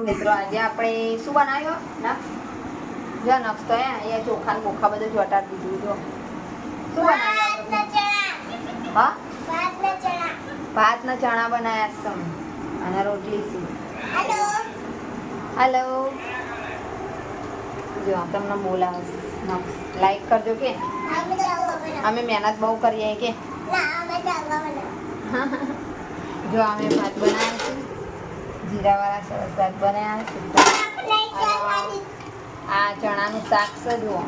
મિત્રો આજે આપણે શું બનાવ્યો નક્ષ જો નક્ષ તો અહીંયા ચોખા ને બોખા બધું ચોટાડી દીધું જો શું બનાવ્યું હા ભાત ના ચણા બનાવ્યા છે અને રોટલી છે હેલો જો તમને બોલાવે નક્ષ લાઈક કરજો કે અમે મહેનત બહુ કરીએ કે જો અમે ભાત બનાવ્યા છે જીરાવાળા સરસ ભાત બનાવ્યા છે આ ચણાનું શાક છે જુઓ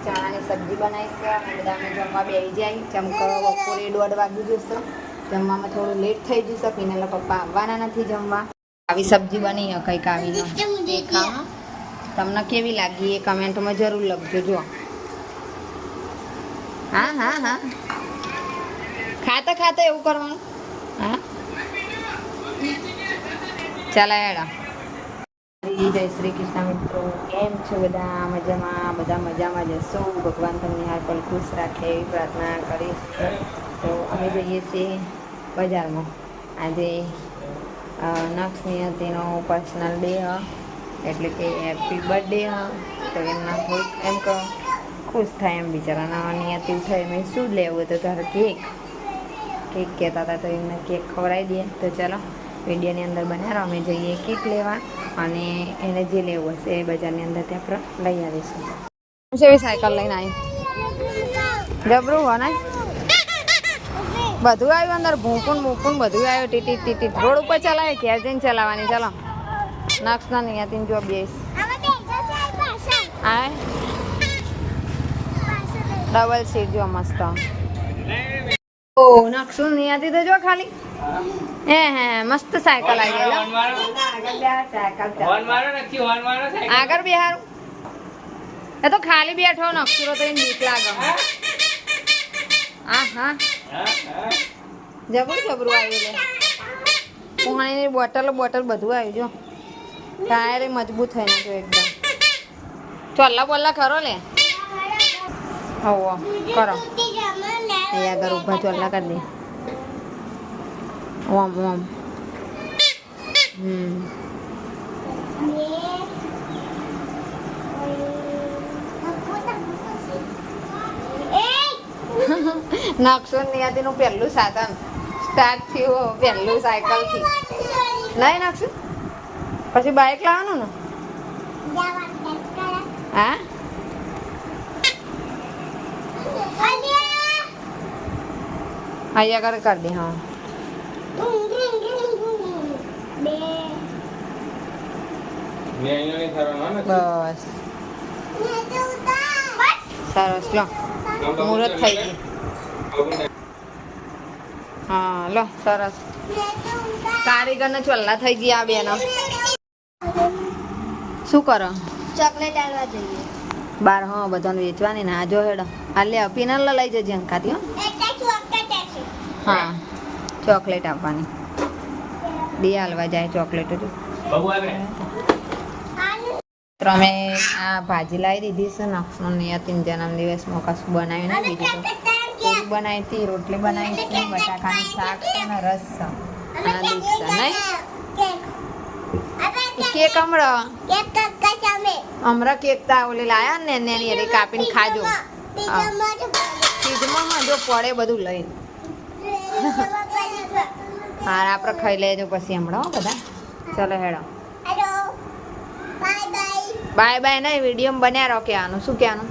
ચણાની સબ્જી બનાવી છે અને બધા અમે જમવા બેસી જાય ચમકો બપોરે 1:30 વાગી જશે જમવામાં થોડું લેટ થઈ જશે પીનેલા પપ્પા આવવાના નથી જમવા આવી સબ્જી બની કંઈક આવીને દેખામાં તમને કેવી લાગી એ કમેન્ટમાં જરૂર લખજો જો હા હા હા ખાતા ખાતા એવું કરવાનું હા ચાલો હેડા જય શ્રી કૃષ્ણ મિત્રો કેમ છો બધા મજામાં જશો ભગવાન તમને હાર પલ ખુશ રાખે એવી પ્રાર્થના કરીશ તો અમે જઈએ છીએ બજારમાં આજે નક્ષની તેનો પર્સનલ ડે એટલે કે હેપી બર્થડે તો એમના થોડુંક એમ કહો ખુશ થાય એમ બિચારાના નિયતિ થાય મેં શું લેવું તો તારે કેક કહેતા હતા તો એમને કેક ખવડાવી દઈએ તો ચાલો વિડીયોની અંદર બનાવો અમે જઈએ કેક લેવા અને એને જે લેવું હશે એ બજારની અંદર ત્યાં આપણે લઈ આવીશું એવી સાયકલ લઈને આવી જબરું હો ને બધું આવ્યું અંદર ભૂંકું બધું આવ્યું ટીટી રોડ ઉપર ચલાવે ઘેર જઈને ચલાવવાની ચાલો નક્ષના નિયતિને જો બેસ આ ડબલ સીટ જો મસ્ત ઓ નક્ષું નિયતિ તો જો ખાલી હે મસ્ત સાયકલ આવી ગઈ આગળ બેહારું એ તો ખાલી બેઠો નક્ષુરો તો એને બીક લાગે હા જબરું આવ્યું લે પાણીની બોટલ બધું આવ્યું જો ટાયર મજબૂત થઈને જો એકદમ ચોલ્લા બોલ્લા ખરો લે હવો કરો અહીંયા આગળ ઊભા ચોલ્લા કરી દે ઓમ નક્ષુ નિયતિનું પહેલું સાધન સ્ટાર્ટ થયું પહેલું સાયકલથી નહીં નક્ષુ પછી બાઇક લાવવાનું ને હા અહીંયા આગળ કરી દે હા બસ સરસ લો મુહૂર્ત થઈ ગયું હા લો સરસ કારીગરને ચોલ્લા થઈ ગયા આ બેનો શું કરો ચોકલેટ આલવા જઈએ બાર હા બધાને વેચવાની ને આ જો હેડો આ લે પીનલ લઈ જજે અંકાતી હા ચોકલેટ આપવાની બે હાલવા જાય ચોકલેટ જો અમે આ ભાજી લાવી દીધી છે નક્ષનો નિયતિન જન્મદિવસમાં કશું બનાવ્યું નહીં બીજું તો પૂરી બનાવી હતી રોટલી બનાવી છે બટાકાનું શાક છે અને રસ છે અને દૂધ છે નહીં કેક હમણાં કેક તા ઓલી લાયા ને એની એરી કાપીને ખાજો ફ્રીજમાં જો પડે બધું લઈને હા આપણે ખાઈ લેજો પછી હમણાં બધા ચલો હેડો બાય નહીં વિડીયો બન્યા રહો કે આનું શું કહેવાનું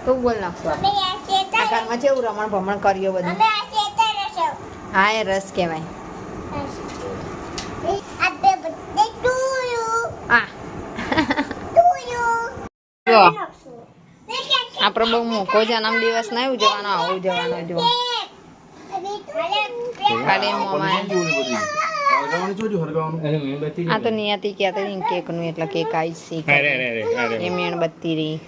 તું બોલ નાખશો આ ઘરમાં કેવું રમણ ભમણ કર્યો બધું હા એ રસ કહેવાય જો આપણે બહુ મોકો જન્મદિવસ નહીં ઉજવવાનો આવું ઉજવવાનો જો ખાલી આ તો નિયતિ કહેતા હતી કેક નું એટલે કેક આવી છે એ મીણબત્તી રહી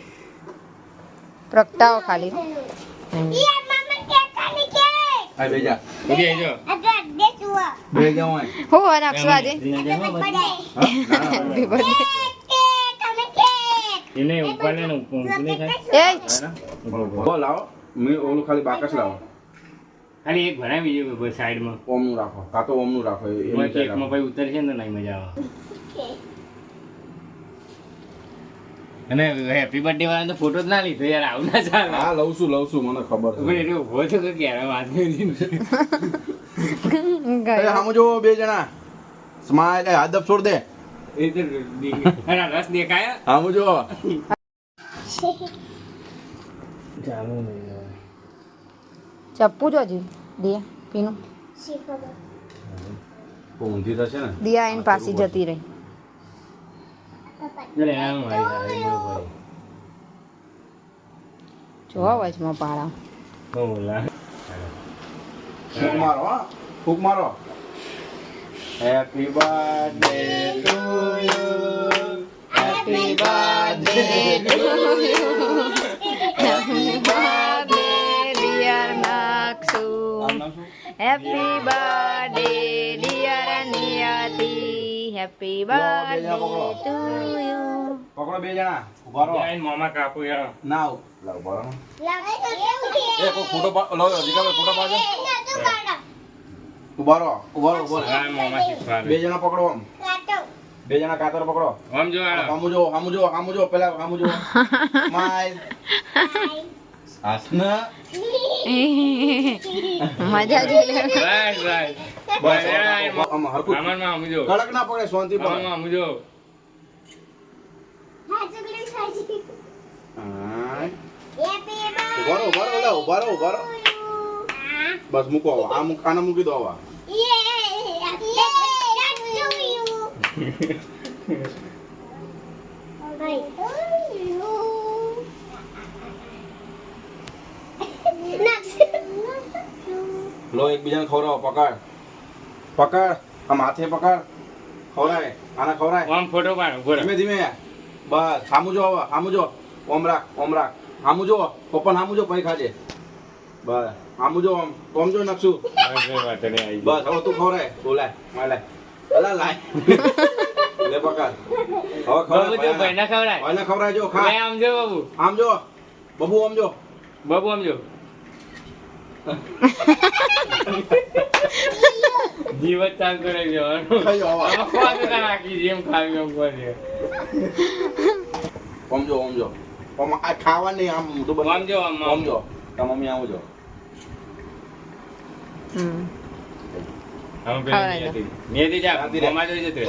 પ્રગટાવો ખાલી હો નાખશું આજે લાવો મેં ઓલું ખાલી બાકસ લાવો ખાલી એક ભરાય બીજું સાઈડમાં ઓમનું રાખો, કાં તો ઓમનું રાખો એમ એકમાં પછી ઉતરશે ને તો નહીં મજા આવે. અને હેપી બર્થડે વાળા તો ફોટો જ ના લીધો યાર, આવું ના ચાલે. હા લઉં છું મને ખબર પણ છે. એટલે ઉભો છો કે ક્યારે વાત કરી એ હામુ જો બે જણા સ્માઈલ હાથ છોડ દે. એ તો રસ દેખાય. હામુ જો ચાલો ચપ્પુ જોજી દિયા પીનું ઊંધી થશે ને. દિયા આઈને પાછી જતી રહી. એટલે આમ મારી સાથે જોવા વચમાં પાડા. બોલા ફૂંક મારો હા, ફૂંક મારો. Happy birthday to you, happy birthday to you. Happy birthday dear Nakshu. Happy birthday dear Niyati. Happy birthday to you. પકડો બે જણા ઉભા રહો. મામા કાપુ યાર. ના લાવ ઉભા રહો. એ કોઈ ફોટો લો જીગાભાઈ ફોટો પાડો. ઉભા રહો ઉભા રહો. હા મામા શીખવાડે. બે જણા પકડો આમ. બે જણા કાતર પકડો. આમ જો આ. હામુ જો પેલા હામુ જો. સ્માઈલ. હાસના. મજા જ લે. બસ આમ હરખું. આમાં આમ જો. કડક ના પડે શાંતિ પડે. આમ જો. હા. ઉભા રહો. બસ મૂકો આ આના મૂકી દો આવા. લો એકબીજાને ખવડાવો. પકડ આમ હાથે પકડ. ખવડાય આના ખવડાય. આમ ફોટો પાડ ઉભો રહે. ધીમે ધીમે બસ. હામુ જો ઓમ રાખ. હામુ જો પપ્પા હામુ જો પૈ ખાજે. બસ હામુ જો ઓમ જો નકશું. બસ હવે તું ખવડાય. બોલાય માલાય અલા લાય. લે પકડ હવે ખવડાય. ભાઈને ખવડાય. ભાઈને ખવડાય જો ખા. આમ જો બાબુ. આમ જો બબુ આમ જો. બાબુ આમ જો. જીવત ચાલ કરે છે. ખાઈ જાઓ આવા. આમાં ખોવા તો નાખી જેમ ખાવી એમ કરે. ઓમ જો આમ આ ખાવા નહીં આમ તો બસ. આમ જો આમ ઓમ જો તાર મમ્મી આમ જો. આમ પેલી નિયતિ જા મામા જોઈ જતો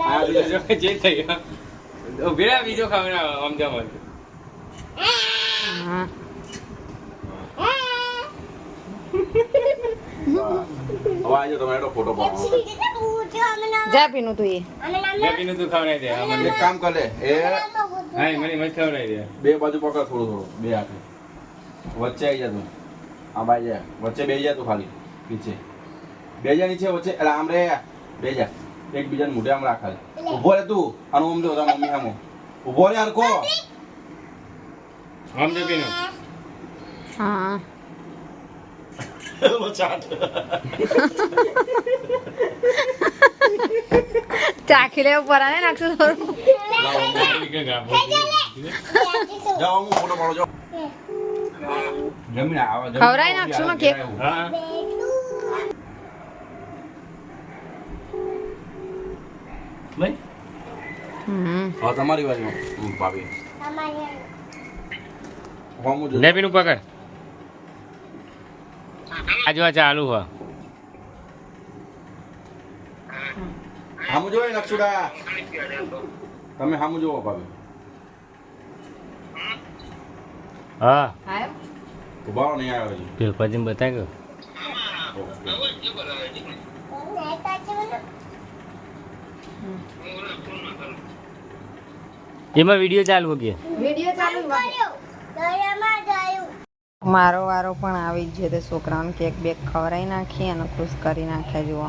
આ જો જે થઈ ગયો ઉભી રહે બીજો ખવડાવ આમ જો મને હા. હવે આજે તમે એનો ફોટો પાડો. જા પીનું તું એ. બેબીનું તું ખવડાવી દે આ મને એક કામ કર લે એ હા મને મત ખવડાવી દે બે બાજુ પકડ થોડું બે હાથે વચ્ચે આવી જા તું. આ બાઈ જા વચ્ચે બેસી જા તું ખાલી નીચે બે જા નીચે વચ્ચે એટલે આમ રે બે જા એકબીજાને મોઢે આમ રાખ ખાલી. ઊભો રે તું આનું આમ જો તાર મમ્મી સામો ઊભો રે હરખો. આમ જો પીનું હા. ચાખી લેવું પરાને નાખશું થોડું. જાઓ હું ફોટો પાડો જો. જમીને આવા ખવડાવી નાખશું ને કેક? હા ભાઈ હા તમારી બાજુ ભાભી. હું જો લે પીનું પકડ આ જો ચાલુ હો હામુ જો નક્ષુડા તમે હામુ જોવો ભાભી. હા આયો? ઉભારો નહીં આવ્યો હજી. પેલ પછી બતાવી ગયો એમાં વિડીયો ચાલુ હો ગયા વિડિયો ચાલુ મારો વારો પણ આવી જ છે તો છોકરાઓને કેક બેક ખવડાવી નાખી અને ખુશ કરી નાખ્યા જુઓ.